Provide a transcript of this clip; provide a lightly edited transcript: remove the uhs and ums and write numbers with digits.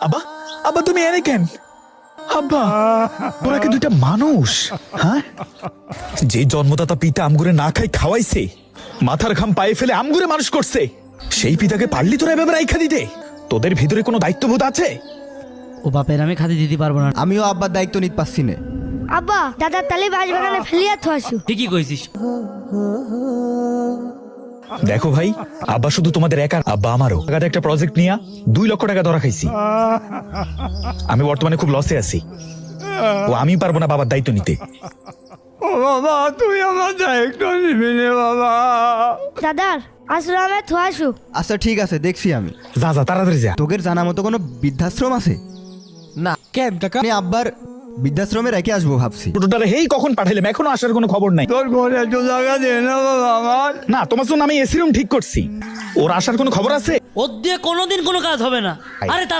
আব্বা, আব্বা তুমি এনে কেন? আব্বা, তোরা কি দুইটা মানুষ? হ্যাঁ, যে জন্মদাতা পিতা আমগুরে না খাই খাওয়াইছে, মাথার ঘাম পায়ে ফেলে আমগুরে মানুষ করছে, সেই পিতাকে পারলি তোরা এভাবে রাইখা দিতে? তোদের ভিতরে কোনো দায়িত্ববোধ আছে? ও বাপের আমি খাতে দিতে পারবো না। আমিও আব্বার দায়িত্ব নিতে পারছি না। আব্বা দাদার তালে বাঁশবাগানে ফেলিয়া তো আসু। ঠিকই কইছিস। দেখো ভাই, আব্বা শুধু তোমাদের একা, আব্বা আমারও টাকাতে একটা প্রজেক্ট নিয়ে 2 লক্ষ টাকা ধরা খাইছি। আমি বর্তমানে খুব লসে আছি, ও আমি পারবো না বাবার দায়িত্ব নিতে। ও বাবা, তুই আমার দায়িত্ব নিবি নে বাবা। দাদার আশ্রমে তো আসু। আচ্ছা ঠিক আছে, দেখছি আমি। যা যা তাড়াতাড়ি যা। তোদের জানা মতো কোনো বৃদ্ধাশ্রম আছে? না কেন টাকা? আমি আব্বার বৃদ্ধাশ্রমে রেখে আসবো ভাবছি। টোটোটারে হেই কখন পাঠাইলাম, এখনো আসার কোনো খবর নাই। তোর ঘরে একটু জায়গা দে না বাবা আমার। না, তোমার জন্য আমি এসি রুম ঠিক করছি, ওর আসার কোনো খবর আছে? ওর দিয়ে কোনোদিন কোনো কাজ হবে না। আরে তারা